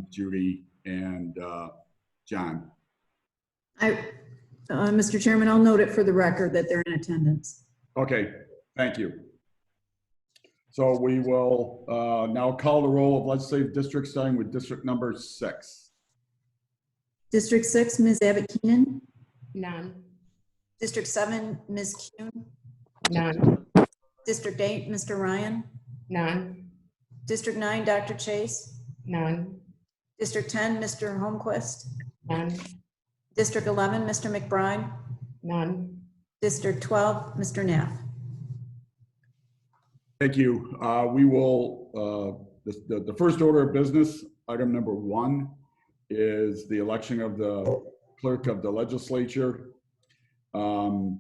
Judy and John. Mr. Chairman, I'll note it for the record that they're in attendance. Okay, thank you. So we will now call the roll of legislative districts, starting with district number 6. District 6, Ms. Abbott Keenan. None. District 7, Ms. Kuhn. None. District 8, Mr. Ryan. None. District 9, Dr. Chase. None. District 10, Mr. Holmquist. None. District 11, Mr. McBride. None. District 12, Mr. Knapp. Thank you. We will, the first order of business, item number 1, is the election of the clerk of the legislature. Will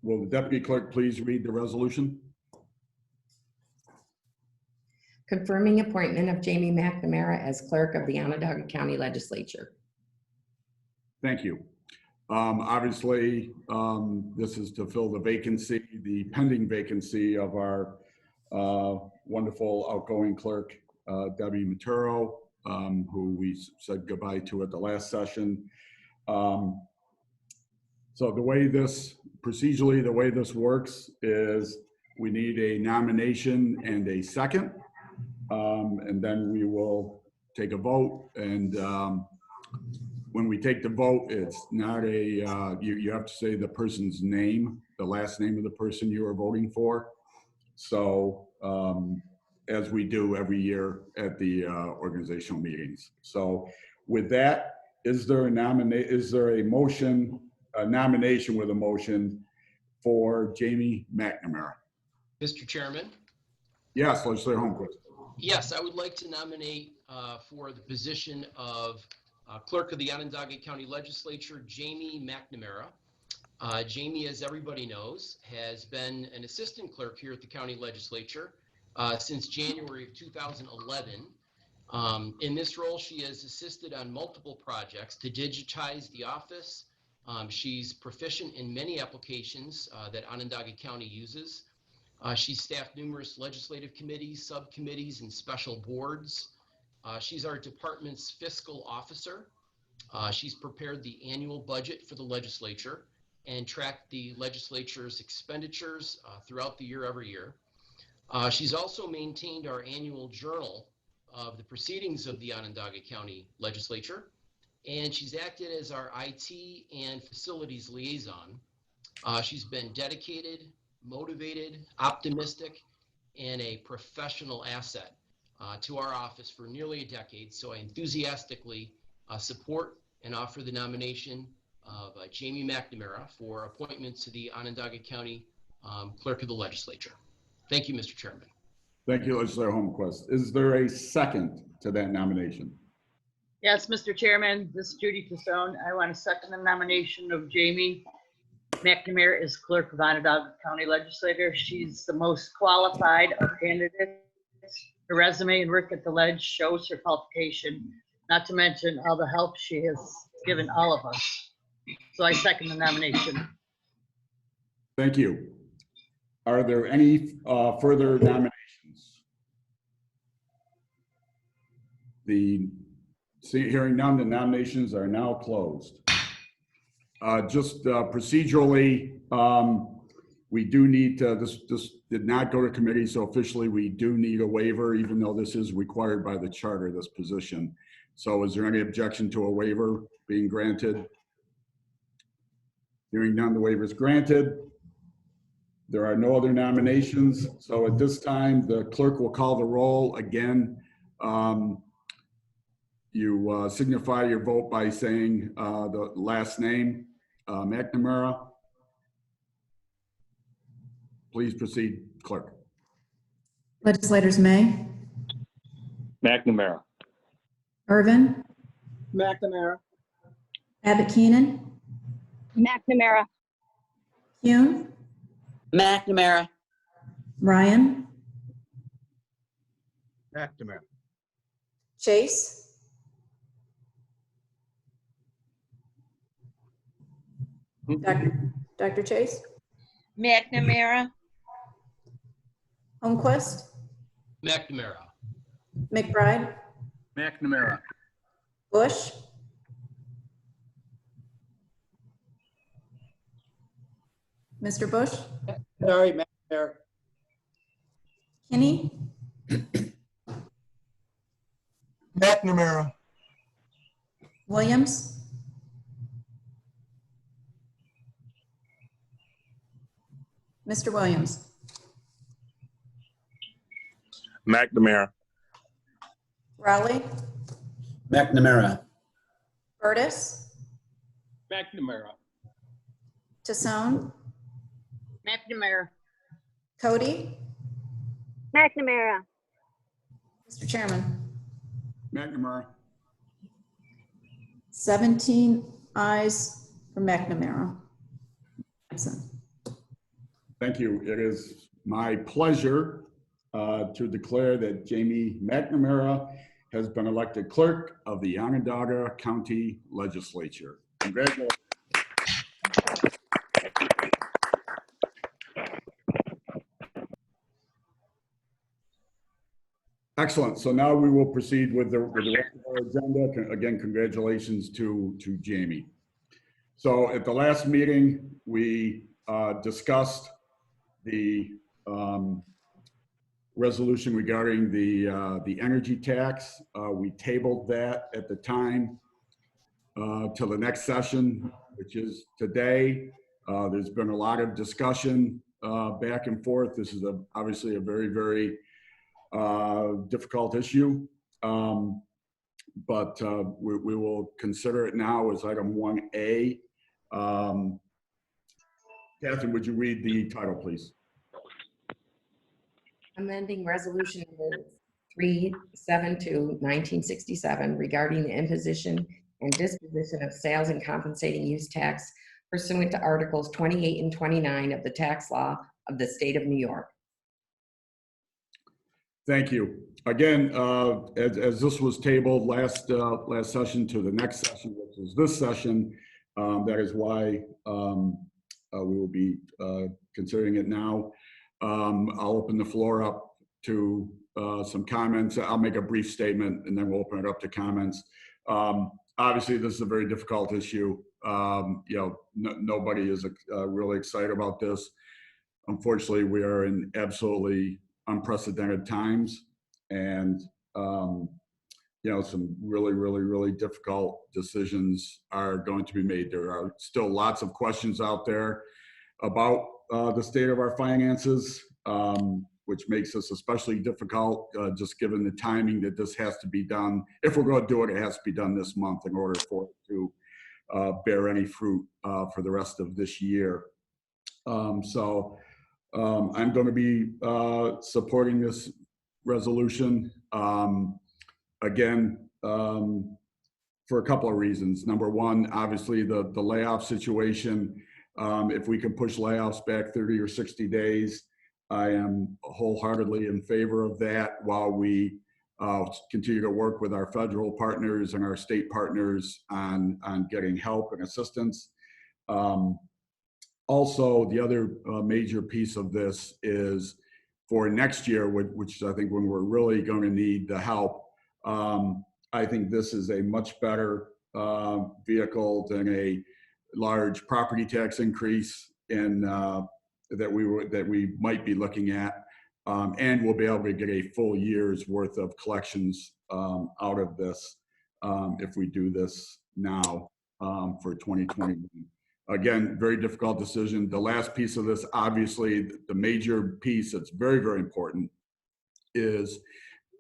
the deputy clerk please read the resolution? Confirming appointment of Jamie McNamara as clerk of the Onondaga County Legislature. Thank you. Obviously, this is to fill the vacancy, the pending vacancy of our wonderful outgoing clerk, Debbie Maturo, who we said goodbye to at the last session. So the way this, procedurally, the way this works is we need a nomination and a second, and then we will take a vote. And when we take the vote, it's not a, you have to say the person's name, the last name of the person you are voting for. So as we do every year at the organizational meetings. So with that, is there a motion, a nomination with a motion for Jamie McNamara? Mr. Chairman? Yes, Legislator Holmquist. Yes, I would like to nominate for the position of Clerk of the Onondaga County Legislature, Jamie McNamara. Jamie, as everybody knows, has been an assistant clerk here at the county legislature since January of 2011. In this role, she has assisted on multiple projects to digitize the office. She's proficient in many applications that Onondaga County uses. She's staffed numerous legislative committees, subcommittees, and special boards. She's our department's fiscal officer. She's prepared the annual budget for the legislature and tracked the legislature's expenditures throughout the year every year. She's also maintained our annual journal of the proceedings of the Onondaga County Legislature, and she's acted as our IT and facilities liaison. She's been dedicated, motivated, optimistic, and a professional asset to our office for nearly a decade. So I enthusiastically support and offer the nomination of Jamie McNamara for appointment to the Onondaga County Clerk of the Legislature. Thank you, Mr. Chairman. Thank you, Legislator Holmquist. Is there a second to that nomination? Yes, Mr. Chairman, this is Judy Casone. I want to second the nomination of Jamie McNamara as clerk of Onondaga County Legislature. She's the most qualified of candidates. Her resume and work at the Ledge shows her qualification, not to mention all the help she has given all of us. So I second the nomination. Thank you. Are there any further nominations? Hearing none, the nominations are now closed. Just procedurally, we do need to, this did not go to committee, so officially we do need a waiver, even though this is required by the charter, this position. So is there any objection to a waiver being granted? Hearing none, the waiver is granted. There are no other nominations. So at this time, the clerk will call the roll again. You signify your vote by saying the last name, McNamara. Please proceed, clerk. Legislators May, McNamara. Irvin, McNamara. Abbott Keenan, McNamara. Kuhn, McNamara. Ryan, McNamara. Chase, Dr. Chase, McNamara. Holmquist, McNamara. McBride, McNamara. Bush, Mr. Bush, Sorry, McNamara. Kinney, McNamara. Williams, Mr. Williams, McNamara. Rowley, McNamara. Burtis, McNamara. Tassone, McNamara. Cody, McNamara. Mr. Chairman. McNamara. 17 ayes for McNamara. Absent. Thank you. It is my pleasure to declare that Jamie McNamara has been elected clerk of the Onondaga County Legislature. Congratulations. Excellent. So now we will proceed with the rest of our agenda. Again, congratulations to Jamie. So at the last meeting, we discussed the resolution regarding the energy tax. We tabled that at the time till the next session, which is today. There's been a lot of discussion back and forth. This is obviously a very, very difficult issue, but we will consider it now as item 1A. Catherine, would you read the title, please? Amending Resolution Number 372-1967 regarding the imposition and disposition of sales and compensating use tax pursuant to Articles 28 and 29 of the tax law of the state of New York. Thank you. Again, as this was tabled last session to the next session, which is this session, that is why we will be considering it now. I'll open the floor up to some comments. I'll make a brief statement and then we'll open it up to comments. Obviously, this is a very difficult issue. Nobody is really excited about this. Unfortunately, we are in absolutely unprecedented times, and some really, really, really difficult decisions are going to be made. There are still lots of questions out there about the state of our finances, which makes this especially difficult, just given the timing that this has to be done. If we're going to do it, it has to be done this month in order for it to bear any fruit for the rest of this year. I'm going to be supporting this resolution. Again, for a couple of reasons. Number one, obviously the layoff situation. If we can push layoffs back 30 or 60 days, I am wholeheartedly in favor of that while we continue to work with our federal partners and our state partners on getting help and assistance. Also, the other major piece of this is for next year, which is I think when we're really going to need the help. I think this is a much better vehicle than a large property tax increase that we might be looking at, and we'll be able to get a full year's worth of collections out of this if we do this now for 2021. Again, very difficult decision. The last piece of this, obviously, the major piece that's very, very important is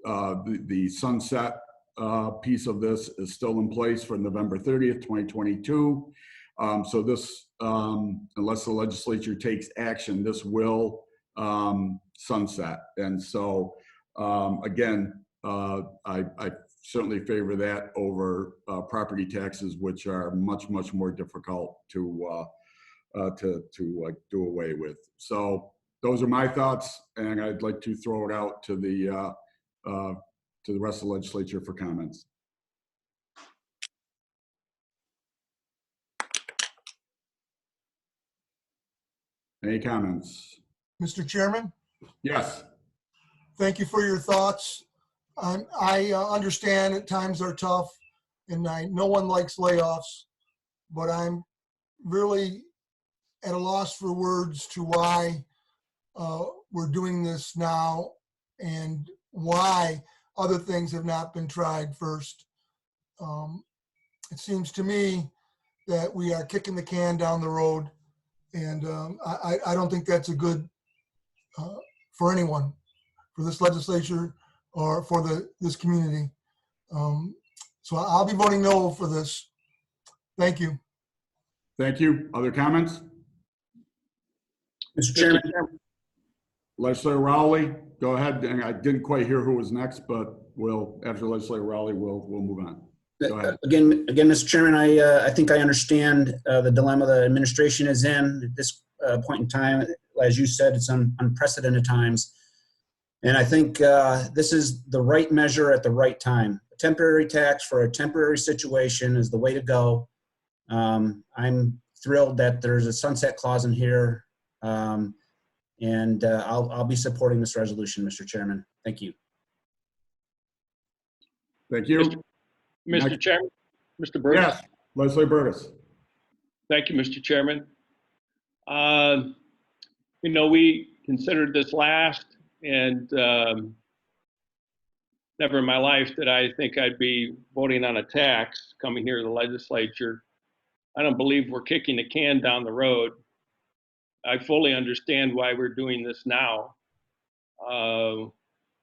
the sunset piece of this is still in place for November 30th, 2022. So this, unless the legislature takes action, this will sunset. And so, again, I certainly favor that over property taxes, which are much, much more difficult to do away with. So those are my thoughts, and I'd like to throw it out to the rest of the legislature for comments. Any comments? Mr. Chairman, Yes. thank you for your thoughts. I understand at times are tough, and no one likes layoffs, but I'm really at a loss for words to why we're doing this now and why other things have not been tried first. It seems to me that we are kicking the can down the road, and I don't think that's a good for anyone, for this legislature or for this community. So I'll be voting no for this. Thank you. Thank you. Other comments? Mr. Chairman, Legislator Rowley, go ahead. And I didn't quite hear who was next, but after Legislator Rowley, we'll move on. Go ahead. again, Mr. Chairman, I think I understand the dilemma the administration is in at this point in time. As you said, it's unprecedented times. And I think this is the right measure at the right time. A temporary tax for a temporary situation is the way to go. I'm thrilled that there's a sunset clause in here. And I'll be supporting this resolution, Mr. Chairman. Thank you. Thank you. Mr. Chairman, Mr. Burgess. Yes, Leslie Burgess. Thank you, Mr. Chairman. We considered this last, and never in my life did I think I'd be voting on a tax coming here to the legislature. I don't believe we're kicking the can down the road. I fully understand why we're doing this now.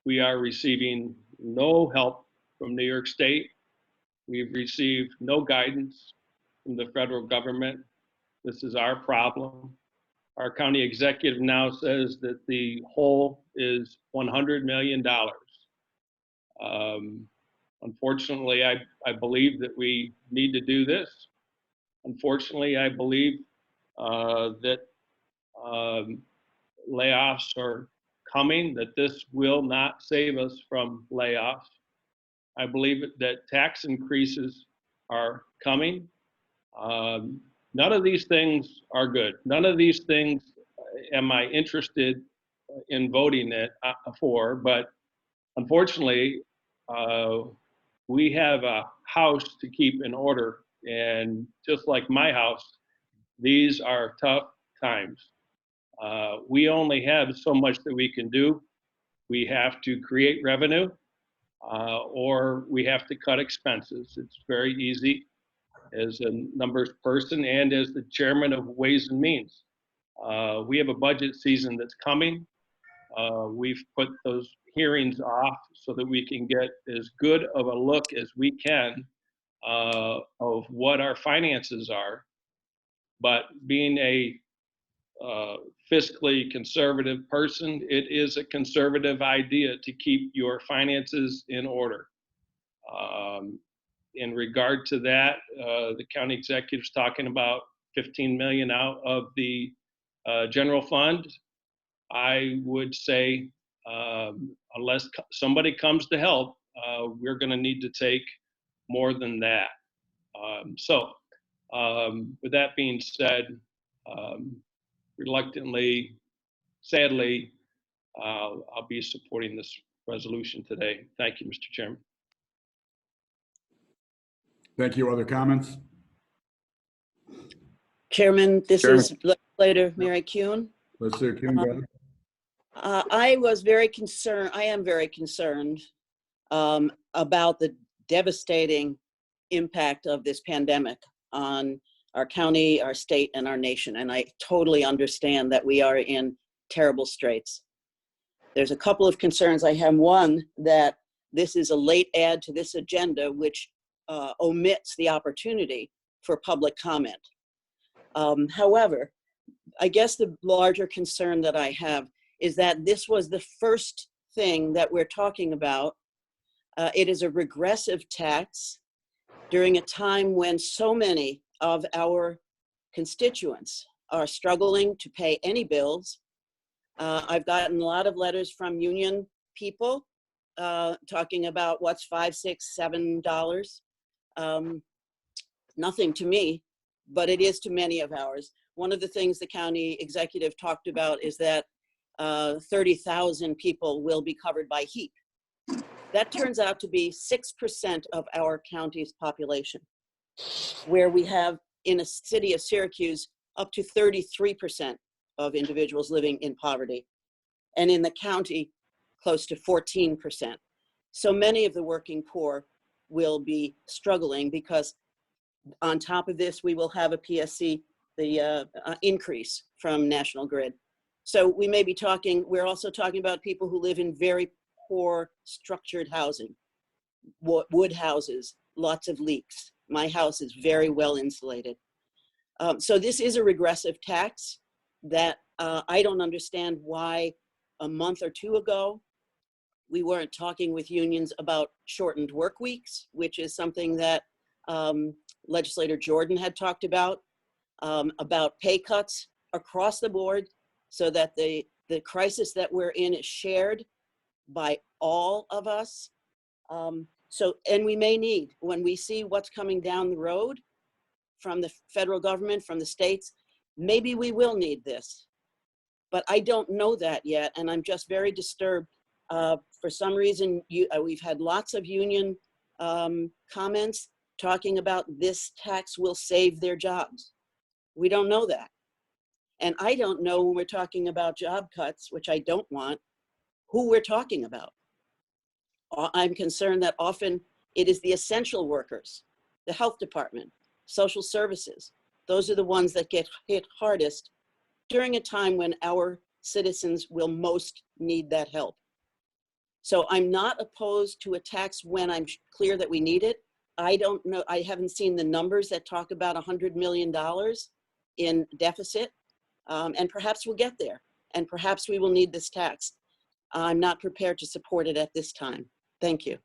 We are receiving no help from New York State. We've received no guidance from the federal government. This is our problem. Our county executive now says that the hole is $100 million. Unfortunately, I believe that we need to do this. Unfortunately, I believe that layoffs are coming, that this will not save us from layoffs. I believe that tax increases are coming. None of these things are good. None of these things am I interested in voting for, but unfortunately, we have a house to keep in order, and just like my house, these are tough times. We only have so much that we can do. We have to create revenue, or we have to cut expenses. It's very easy as a numbers person and as the chairman of Ways and Means. We have a budget season that's coming. We've put those hearings off so that we can get as good of a look as we can of what our finances are. But being a fiscally conservative person, it is a conservative idea to keep your finances in order. In regard to that, the county executive's talking about 15 million out of the general fund. I would say, unless somebody comes to help, we're going to need to take more than that. With that being said, reluctantly, sadly, I'll be supporting this resolution today. Thank you, Mr. Chairman. Thank you. Other comments? Chairman, this is Legislator Mary Kuhn. Legislator Kuhn, go ahead. I am very concerned about the devastating impact of this pandemic on our county, our state, and our nation. And I totally understand that we are in terrible straits. There's a couple of concerns I have. One, that this is a late add to this agenda, which omits the opportunity for public comment. However, I guess the larger concern that I have is that this was the first thing that we're talking about. It is a regressive tax during a time when so many of our constituents are struggling to pay any bills. I've gotten a lot of letters from union people talking about what's $5, $6, $7. Nothing to me, but it is to many of ours. One of the things the county executive talked about is that 30,000 people will be covered by HEAP. That turns out to be 6% of our county's population, where we have in a city of Syracuse up to 33% of individuals living in poverty, and in the county close to 14%. So many of the working poor will be struggling because on top of this, we will have a PSC, the increase from National Grid. So we may be talking, we're also talking about people who live in very poor structured housing, wood houses, lots of leaks. My house is very well insulated. So this is a regressive tax that I don't understand why a month or two ago we weren't talking with unions about shortened work weeks, which is something that legislator Jordan had talked about pay cuts across the board so that the crisis that we're in is shared by all of us. And we may need, when we see what's coming down the road from the federal government, from the states, maybe we will need this. But I don't know that yet, and I'm just very disturbed. For some reason, we've had lots of union comments talking about this tax will save their jobs. We don't know that. And I don't know when we're talking about job cuts, which I don't want, who we're talking about. I'm concerned that often it is the essential workers, the health department, social services. Those are the ones that get hit hardest during a time when our citizens will most need that help. So I'm not opposed to a tax when I'm clear that we need it. I don't know, I haven't seen the numbers that talk about $100 million in deficit, and perhaps we'll get there, and perhaps we will need this tax. I'm not prepared to support it at this time. Thank you.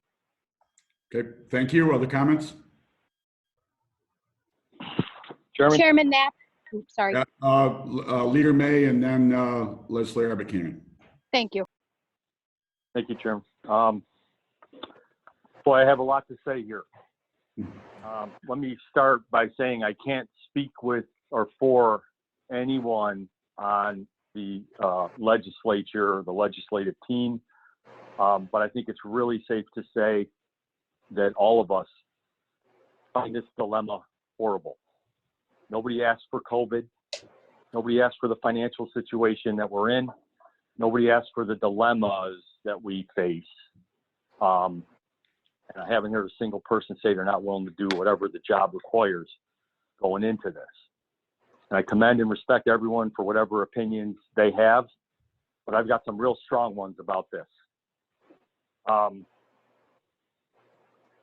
Okay, thank you. Other comments? Chairman Knapp. Oops, sorry. Leader May and then Leslie Abbott Keenan. Thank you. Thank you, Chairman. Boy, I have a lot to say here. Let me start by saying I can't speak with or for anyone on the legislature or the legislative team, but I think it's really safe to say that all of us find this dilemma horrible. Nobody asked for COVID. Nobody asked for the financial situation that we're in. Nobody asked for the dilemmas that we face. And I haven't heard a single person say they're not willing to do whatever the job requires going into this. And I commend and respect everyone for whatever opinions they have, but I've got some real strong ones about this.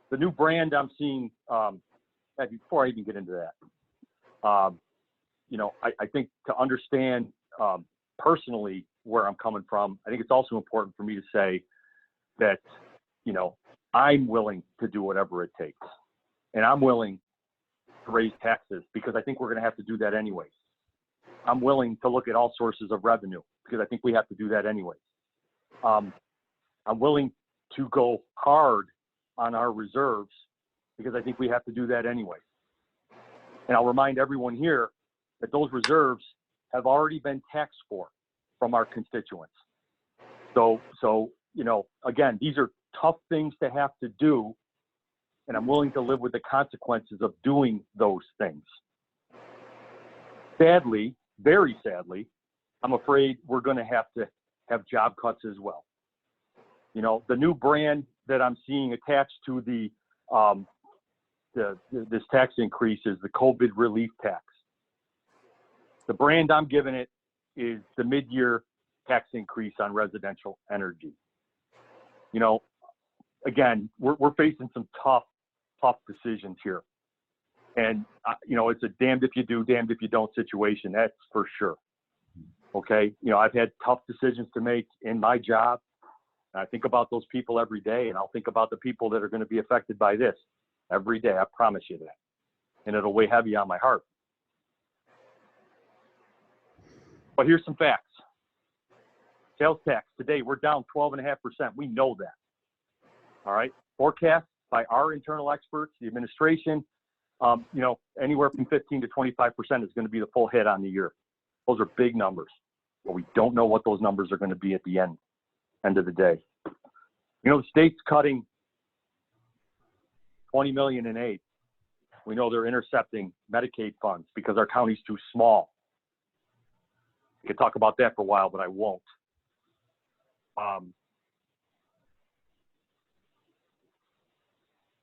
The new brand I'm seeing, before I even get into that, I think to understand personally where I'm coming from, I think it's also important for me to say that, I'm willing to do whatever it takes. And I'm willing to raise taxes because I think we're going to have to do that anyways. I'm willing to look at all sources of revenue because I think we have to do that anyways. I'm willing to go hard on our reserves because I think we have to do that anyways. And I'll remind everyone here that those reserves have already been taxed for from our constituents. So again, these are tough things to have to do, and I'm willing to live with the consequences of doing those things. Sadly, very sadly, I'm afraid we're going to have job cuts as well. The new brand that I'm seeing attached to this tax increase is the COVID relief tax. The brand I'm giving it is the mid-year tax increase on residential energy. Again, we're facing some tough decisions here. And, it's a damned if you do, damned if you don't situation. That's for sure. Okay. I've had tough decisions to make in my job. And I think about those people every day, and I'll think about the people that are going to be affected by this every day. I promise you that. And it'll weigh heavy on my heart. But here's some facts. Sales tax today, we're down 12.5%. We know that. All right. Forecast by our internal experts, the administration, anywhere from 15 to 25% is going to be the full hit on the year. Those are big numbers, but we don't know what those numbers are going to be at the end of the day. You know, the state's cutting 20 million in aid. We know they're intercepting Medicaid funds because our county's too small. I could talk about that for a while, but I won't.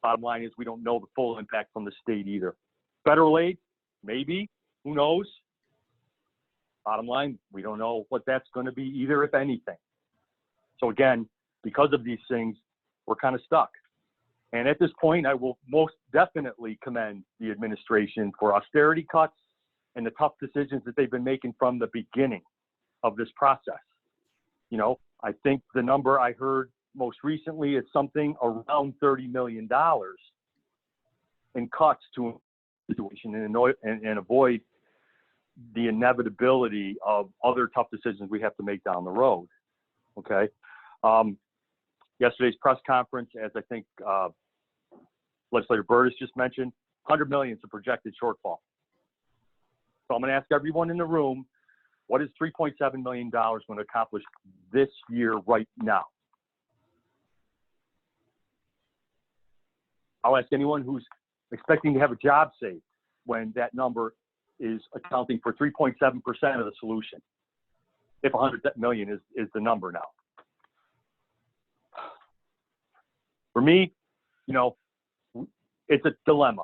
Bottom line is we don't know the full impact from the state either. Federal aid, maybe, who knows? Bottom line, we don't know what that's going to be either, if anything. So again, because of these things, we're kind of stuck. And at this point, I will most definitely commend the administration for austerity cuts and the tough decisions that they've been making from the beginning of this process. You know, I think the number I heard most recently is something around $30 million in cuts to the situation and avoid the inevitability of other tough decisions we have to make down the road. Okay. Yesterday's press conference, as I think Legislator Burtis just mentioned, $100 million is a projected shortfall. So I'm going to ask everyone in the room, what is $3.7 million going to accomplish this year right now? I'll ask anyone who's expecting to have a job saved when that number is accounting for 3.7% of the solution, if 100 million is the number now. For me, you know, it's a dilemma.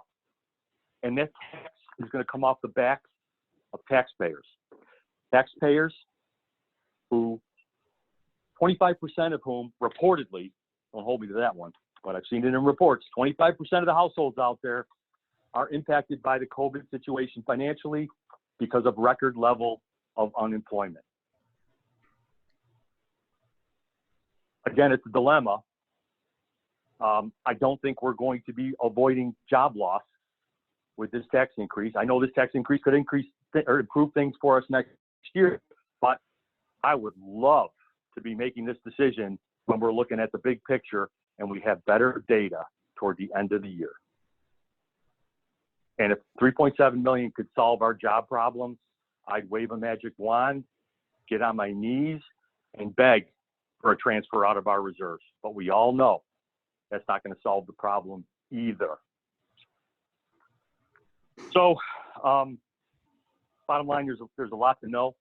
And that tax is going to come off the backs of taxpayers. Taxpayers who 25% of whom reportedly, don't hold me to that one, but I've seen it in reports, 25% of the households out there are impacted by the COVID situation financially because of record level of unemployment. Again, it's a dilemma. I don't think we're going to be avoiding job loss with this tax increase. I know this tax increase could increase or improve things for us next year, but I would love to be making this decision when we're looking at the big picture and we have better data toward the end of the year. And if 3.7 million could solve our job problems, I'd wave a magic wand, get on my knees, and beg for a transfer out of our reserves. But we all know that's not going to solve the problem either. So, bottom line, there's a lot to know.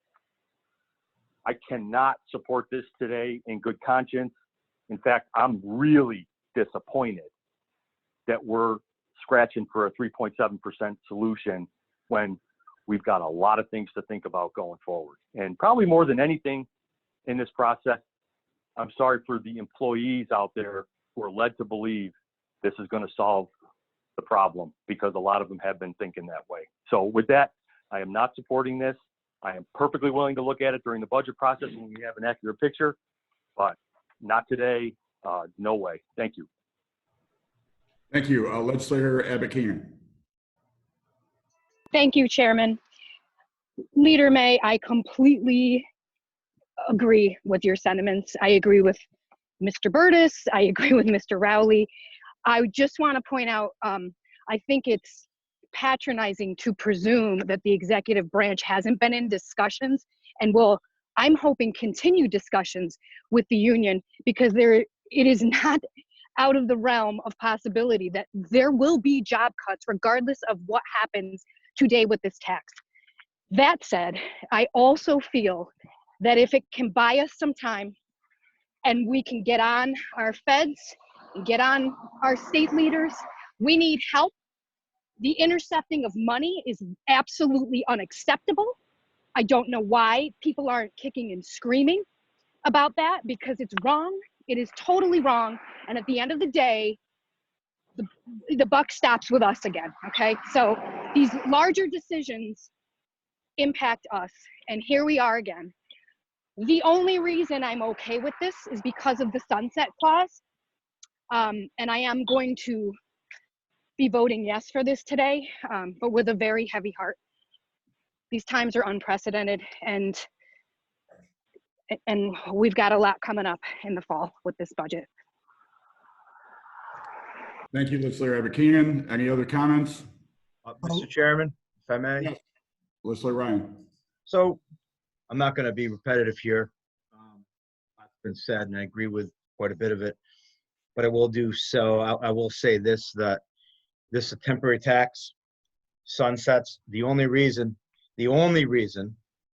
I cannot support this today in good conscience. In fact, I'm really disappointed that we're scratching for a 3.7% solution when we've got a lot of things to think about going forward. And probably more than anything in this process, I'm sorry for the employees out there who are led to believe this is going to solve the problem, because a lot of them have been thinking that way. So with that, I am not supporting this. I am perfectly willing to look at it during the budget process when we have an accurate picture, but not today. No way. Thank you. Thank you. Legislator Abbott Keenan. Thank you, Chairman. Leader May, I completely agree with your sentiments. I agree with Mr. Burtis. I agree with Mr. Rowley. I just want to point out, I think it's patronizing to presume that the executive branch hasn't been in discussions and will, I'm hoping, continue discussions with the union, because it is not out of the realm of possibility that there will be job cuts regardless of what happens today with this tax. That said, I also feel that if it can buy us some time and we can get on our feds and get on our state leaders, we need help. The intercepting of money is absolutely unacceptable. I don't know why people aren't kicking and screaming about that, because it's wrong. It is totally wrong. And at the end of the day, the buck stops with us again, okay? So these larger decisions impact us, and here we are again. The only reason I'm okay with this is because of the sunset clause. And I am going to be voting yes for this today, but with a very heavy heart. These times are unprecedented, and we've got a lot coming up in the fall with this budget. Thank you, Legislator Abbott Keenan. Any other comments? Mr. Chairman, if I may. Yes. Legislator Ryan. So I'm not going to be repetitive here. It's been said, and I agree with quite a bit of it. but I will do so. I will say this, that this is a temporary tax, sunsets. The only reason,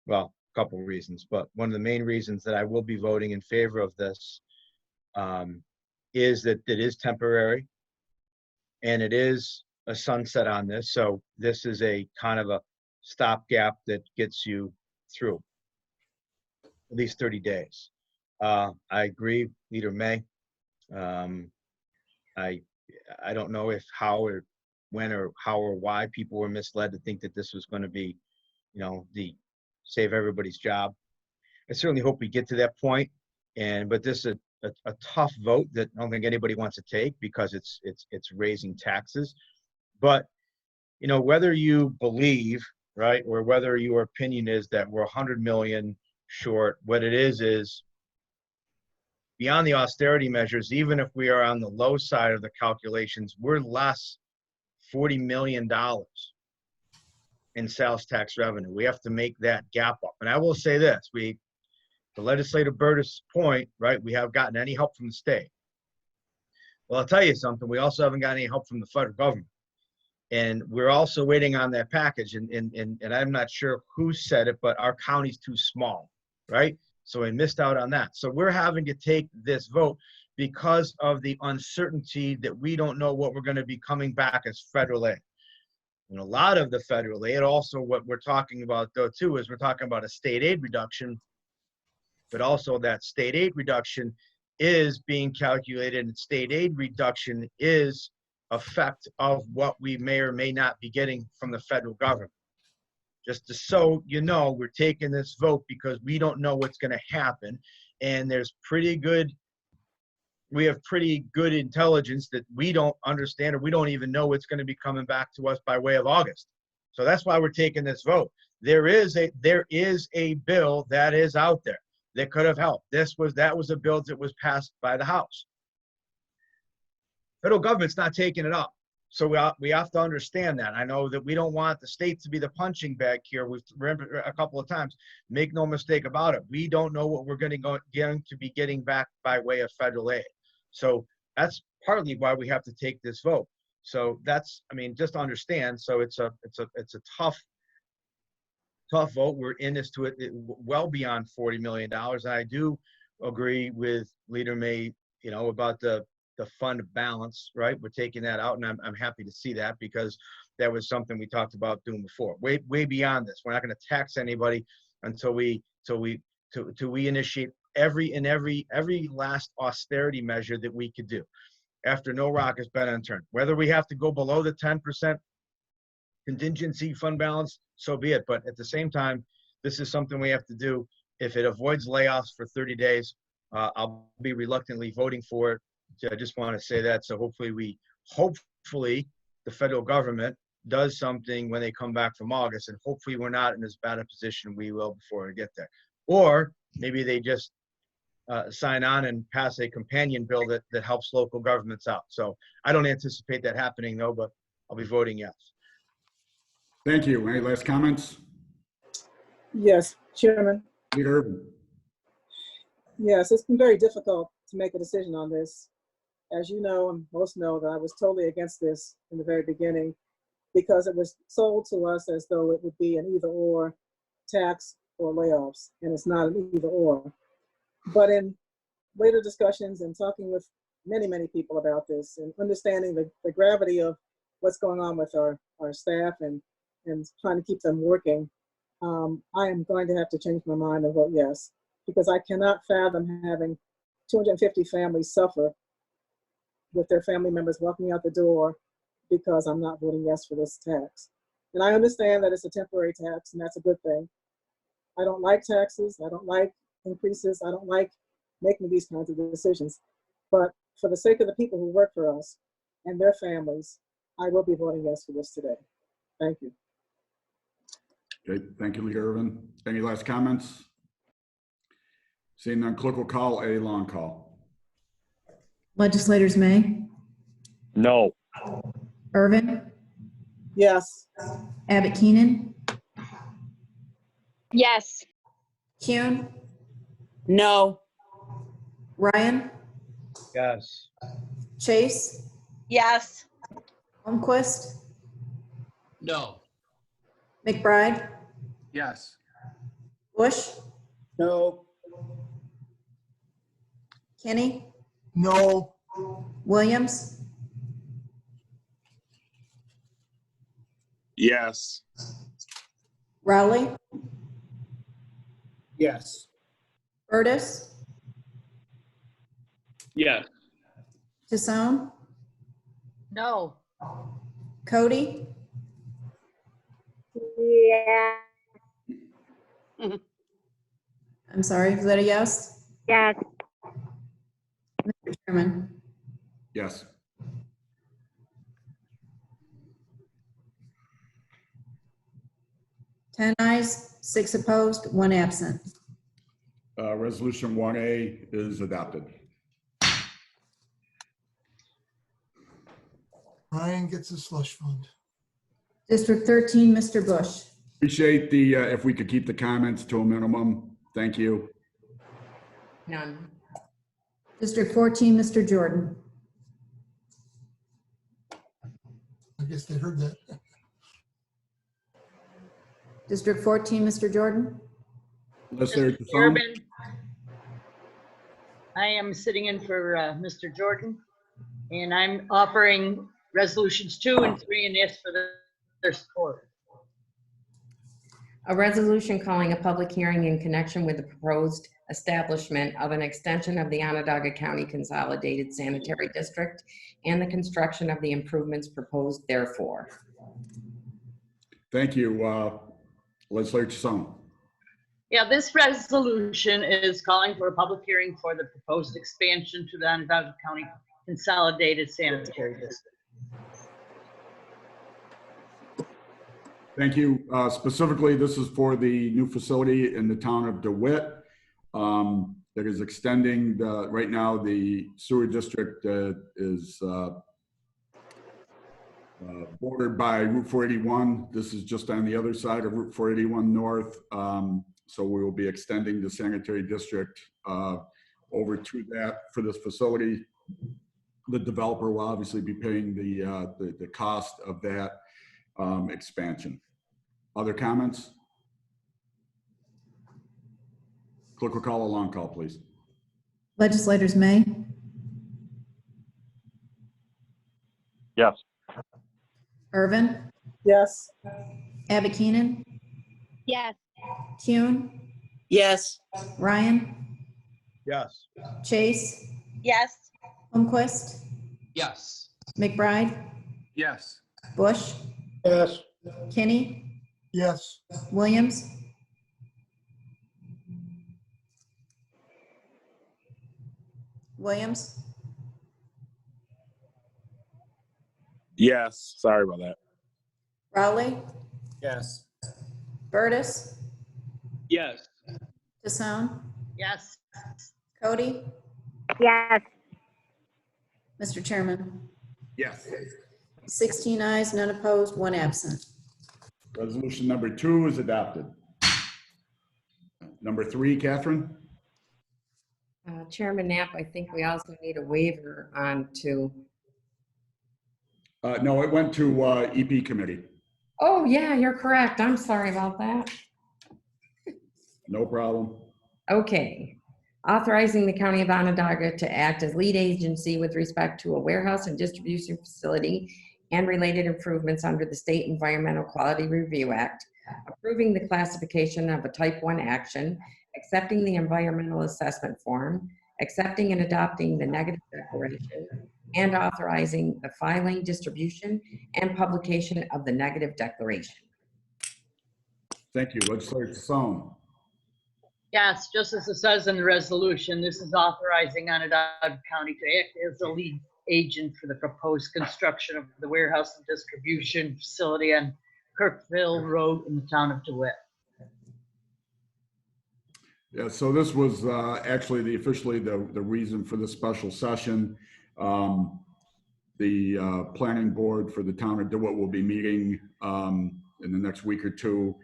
well, a couple of reasons, but one of the main reasons that I will be voting in favor of this is that it is temporary and it is a sunset on this. So this is a kind of a stopgap that gets you through at least 30 days. I agree, Leader May. I don't know if how or when or how or why people were misled to think that this was going to be, you know, the save everybody's job. I certainly hope we get to that point. But this is a tough vote that I don't think anybody wants to take because it's raising taxes. But you know, whether you believe, right, or whether your opinion is that we're 100 million short, what it is beyond the austerity measures, even if we are on the low side of the calculations, we're less $40 million in sales tax revenue. We have to make that gap up. And I will say this, the legislative Burtis point, right, we haven't gotten any help from the state. Well, I'll tell you something, we also haven't got any help from the federal government. And we're also waiting on that package. And I'm not sure who said it, but our county's too small, right? So we missed out on that. So we're having to take this vote because of the uncertainty that we don't know what we're going to be coming back as federal aid. And a lot of the federal aid, also what we're talking about though too, is we're talking about a state aid reduction, but also that state aid reduction is being calculated, and state aid reduction is effect of what we may or may not be getting from the federal government. Just so you know, we're taking this vote because we don't know what's going to happen, and we have pretty good intelligence that we don't understand, or we don't even know what's going to be coming back to us by way of August. So that's why we're taking this vote. There is a bill that is out there that could have helped. That was a bill that was passed by the House. Federal government's not taking it up. So we have to understand that. I know that we don't want the state to be the punching bag here. We've remembered a couple of times. Make no mistake about it. We don't know what we're going to be getting back by way of federal aid. So that's partly why we have to take this vote. So that's, I mean, just understand. So it's a tough vote. We're in this to it well beyond $40 million. I do agree with Leader May, you know, about the fund balance, right? We're taking that out, and I'm happy to see that because that was something we talked about doing before. Way beyond this. We're not going to tax anybody until we initiate every last austerity measure that we could do after no rock has been unturned. Whether we have to go below the 10% contingency fund balance, so be it. But at the same time, this is something we have to do. If it avoids layoffs for 30 days, I'll be reluctantly voting for it. I just want to say that. So hopefully the federal government does something when they come back from August, and hopefully we're not in as bad a position we will before we get there. Or maybe they just sign on and pass a companion bill that helps local governments out. So I don't anticipate that happening though, but I'll be voting yes. Thank you. Any last comments? Yes, Chairman. Leader Urban. Yes, it's been very difficult to make a decision on this. As you know, and most know, that I was totally against this in the very beginning because it was sold to us as though it would be an either-or tax or layoffs, and it's not an either-or. But in later discussions and talking with many, many people about this and understanding the gravity of what's going on with our staff and trying to keep them working, I am going to have to change my mind and vote yes, because I cannot fathom having 250 families suffer with their family members walking out the door because I'm not voting yes for this tax. And I understand that it's a temporary tax, and that's a good thing. I don't like taxes. I don't like increases. I don't like making these kinds of decisions. But for the sake of the people who work for us and their families, I will be voting yes for this today. Thank you. Okay, thank you, Leader Irvin. Any last comments? Seeing none, clerk will call a long call. Legislators May, No. Irvin, Yes. Abbott Keenan, Yes. Kuhn, No. Ryan, Yes. Chase, Yes. Holmquist, No. McBride, Yes. Bush, No. Kinney, No. Williams, Yes. Rowley, Yes. Burtis, Yes. Tassone, No. Cody, Yeah. I'm sorry, is that a yes? Yes. Mr. Chairman, Yes. ten ayes, 6 opposed, 1 absent. Resolution 1A is adopted. Ryan gets his slush fund. District 13, Mr. Bush. Appreciate the, if we could keep the comments to a minimum. Thank you. None. District 14, Mr. Jordan. I guess they heard that. District 14, Mr. Jordan. Legislator Mr. Tassone? Chairman, I am sitting in for Mr. Jordan, and I'm offering resolutions 2 and 3 and ask for their support. A resolution calling a public hearing in connection with the proposed establishment of an extension of the Onondaga County Consolidated Sanitary District and the construction of the improvements proposed therefore. Thank you. Legislator Tassone? Yeah, this resolution is calling for a public hearing for the proposed expansion to the Onondaga County Consolidated Sanitary District. Thank you. Specifically, this is for the new facility in the town of DeWitt. That is extending the, right now, the sewer district is bordered by Route 481. This is just on the other side of Route 481 North. So we will be extending the sanitary district over to that for this facility. The developer will obviously be paying the cost of that expansion. Other comments? Clerk will call a long call, please. Legislators May, Yes. Irvin, Yes. Abbott Keenan, Yes. Kuhn, Yes. Ryan, Yes. Chase, Yes. Holmquist, Yes. McBride, Yes. Bush, Yes. Kinney, Yes. Williams, Williams, Yes. Sorry about that. Rowley, Yes. Burtis, Yes. Tassone, Yes. Cody, Yes. Mr. Chairman. Yes. 16 ayes, none opposed, 1 absent. Resolution number 2 is adopted. Number 3, Catherine? Chairman Knapp, I think we also need a waiver on to, No, it went to EP committee. oh yeah, you're correct. I'm sorry about that. No problem. Okay. Authorizing the County of Onondaga to act as lead agency with respect to a warehouse and distribution facility and related improvements under the State Environmental Quality Review Act, approving the classification of a type 1 action, accepting the environmental assessment form, accepting and adopting the negative declaration, and authorizing the filing, distribution, and publication of the negative declaration. Thank you. Legislator Tassone? Yes, just as it says in the resolution, this is authorizing Onondaga County to act as a lead agent for the proposed construction of the warehouse and distribution facility on Kirkville Road in the town of DeWitt. Yeah, so this was actually officially the reason for the special session. The planning board for the town of DeWitt will be meeting in the next week or two.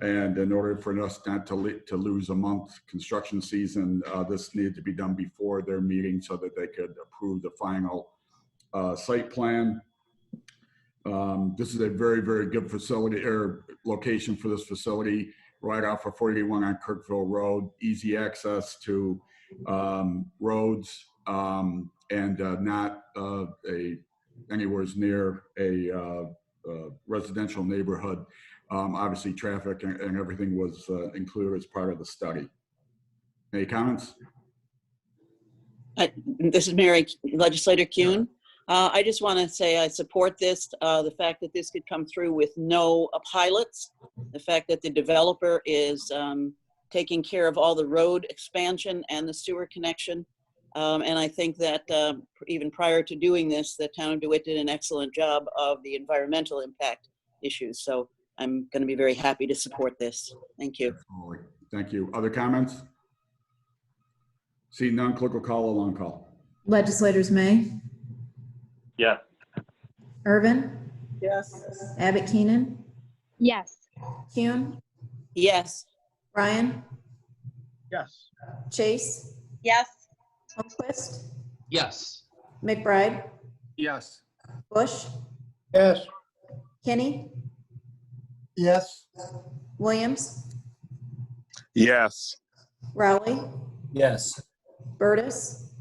And in order for us not to lose a month construction season, this needed to be done before their meeting so that they could approve the final site plan. This is a very, very good facility or location for this facility, right off of 41 on Kirkville Road, easy access to roads, and not anywhere near a residential neighborhood. Obviously, traffic and everything was included as part of the study. Any comments? This is Mary Legislator Kuhn. I just want to say I support this, the fact that this could come through with no pilots, the fact that the developer is taking care of all the road expansion and the sewer connection. And I think that even prior to doing this, the town of DeWitt did an excellent job of the environmental impact issues. So I'm going to be very happy to support this. Thank you. Absolutely. Thank you. Other comments? See none, clerk will call a long call. Legislators May, Yes. Irvin, Yes. Abbott Keenan, Yes. Kuhn, Yes. Ryan, Yes. Chase, Yes. Holmquist, Yes. McBride, Yes. Bush, Yes. Kinney, Yes. Williams, Yes. Rowley, Yes. Burtis,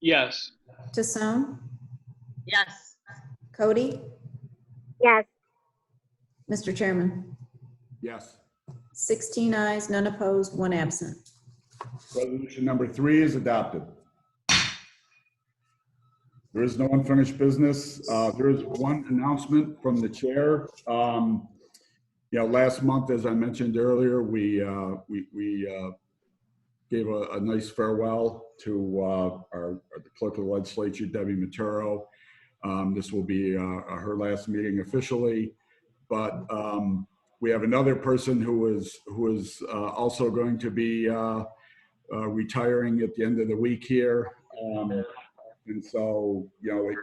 Yes. Tassone, Yes. Cody, Yes. Mr. Chairman. Yes. 16 ayes, none opposed, one absent. Resolution number 3 is adopted. There is no unfinished business. There is one announcement from the chair. Last month, as I mentioned earlier, we gave a nice farewell to the clerk of the legislature, Debbie Maturo. This will be her last meeting officially, but we have another person who is also going to be retiring at the end of the week here. And so, it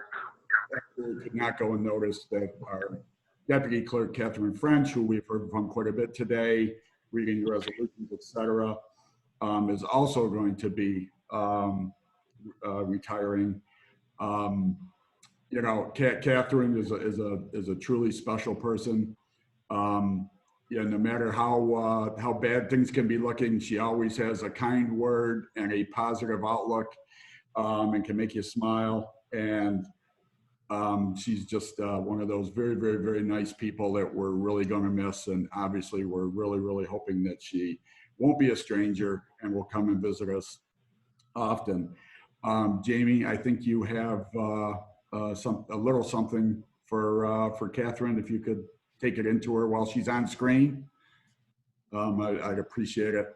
could not go unnoticed that our Deputy Clerk, Catherine French, who we've heard from quite a bit today, reading the resolutions, et cetera, is also going to be retiring. Catherine is a truly special person. No matter how bad things can be looking, she always has a kind word and a positive outlook, and can make you smile. And she's just one of those very, very, very nice people that we're really going to miss. And obviously, we're really, really hoping that she won't be a stranger and will come and visit us often. Jamie, I think you have a little something for Catherine. If you could take it into her while she's on screen, I'd appreciate it.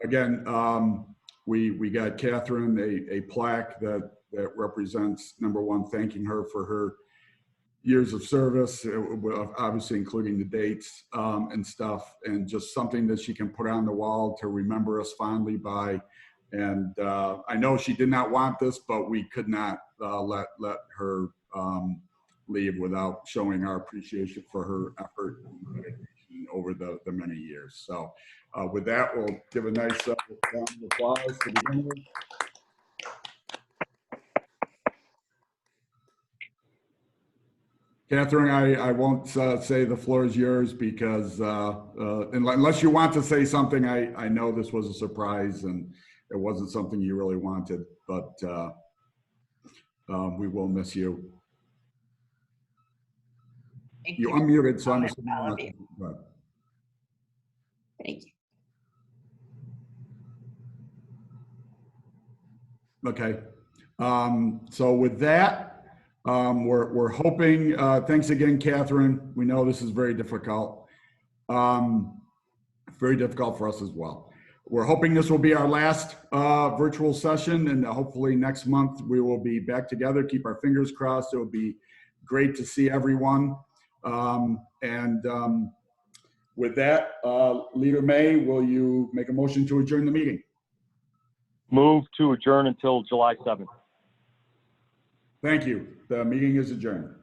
Again, we got Catherine a plaque that represents, number one, thanking her for her years of service, obviously including the dates and stuff, and just something that she can put on the wall to remember us fondly by. And I know she did not want this, but we could not let her leave without showing our appreciation for her effort and dedication over the many years. So with that, we'll give a nice round of applause to begin with. Catherine, I won't say the floor is yours because unless you want to say something, I know this was a surprise and it wasn't something you really wanted, but we will miss you. You unmuted, so I'm assuming. Thank you. Okay. So with that, we're hoping, thanks again, Catherine. We know this is very difficult. Very difficult for us as well. We're hoping this will be our last virtual session, and hopefully next month we will be back together. Keep our fingers crossed. It will be great to see everyone. With that, Leader May, will you make a motion to adjourn the meeting? Move to adjourn until July 7th. Thank you. The meeting is adjourned.